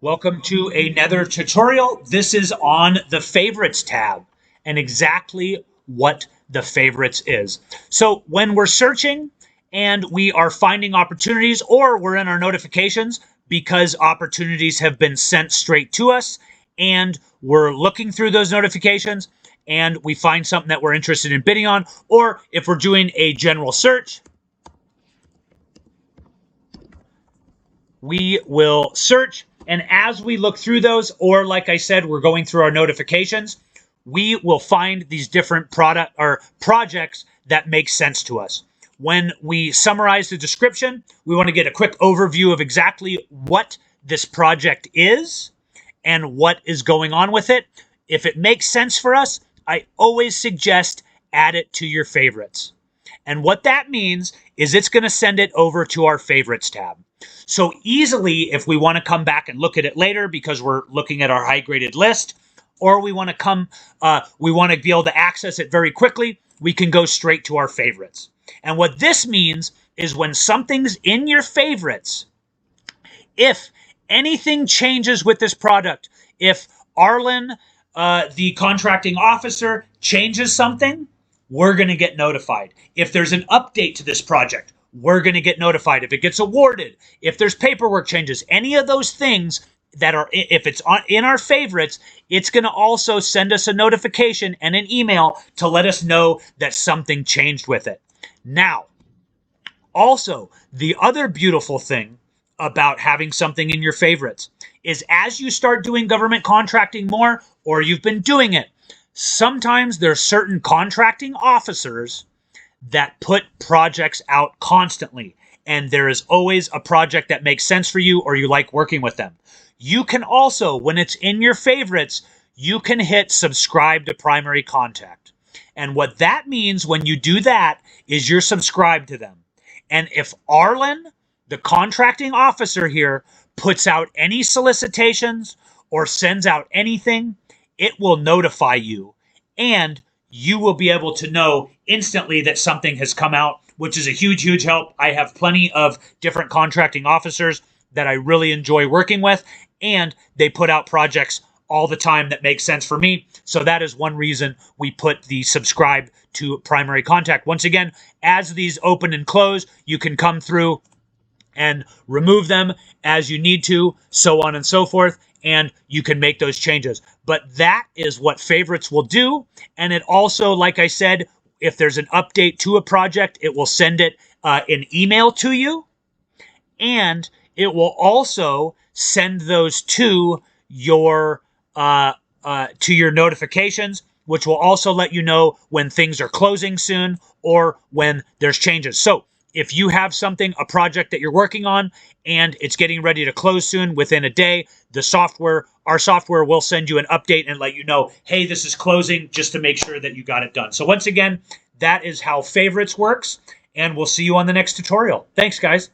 Welcome to another tutorial. This is on the favorites tab and exactly what the favorites is. So when we're searching and we are finding opportunities, or we're in our notifications because opportunities have been sent straight to us and we're looking through those notifications and we find something that we're interested in bidding on, or if we're doing a general search, we will search. And as we look through those, or like I said, we're going through our notifications, we will find these different product or projects that make sense to us. When we summarize the description, we want to get a quick overview of exactly what this project is and what is going on with it. If it makes sense for us, I always suggest add it to your favorites. And what that means is it's going to send it over to our favorites tab. So easily, if we want to come back and look at it later because we're looking at our high graded list, or we want to be able to access it very quickly, we can go straight to our favorites. And what this means is when something's in your favorites, if anything changes with this product, if Arlen, the contracting officer, changes something, we're going to get notified. If there's an update to this project, we're going to get notified. If it gets awarded, if there's paperwork changes, any of those things that are, if it's in our favorites, it's going to also send us a notification and an email to let us know that something changed with it. Now, also, the other beautiful thing about having something in your favorites is as you start doing government contracting more, or you've been doing it, sometimes there's certain contracting officers that put projects out constantly, and there is always a project that makes sense for you or you like working with them. You can also, when it's in your favorites, you can hit subscribe to primary contact. And what that means when you do that is you're subscribed to them. And if Arlen, the contracting officer here, puts out any solicitations or sends out anything, it will notify you, and you will be able to know instantly that something has come out, which is a huge, huge help. I have plenty of different contracting officers that I really enjoy working with, and they put out projects all the time that make sense for me. So that is one reason we put the subscribe to primary contact. Once again, as these open and close, you can come through and remove them as you need to, so on and so forth, and you can make those changes. But that is what favorites will do. And it also, like I said, if there's an update to a project, it will send it an email to you, and it will also send those to your notifications, which will also let you know when things are closing soon or when there's changes. So if you have something, a project that you're working on, and it's getting ready to close soon within a day, our software will send you an update and let you know, hey, this is closing, just to make sure that you got it done. So once again, that is how favorites works, and we'll see you on the next tutorial. Thanks, guys.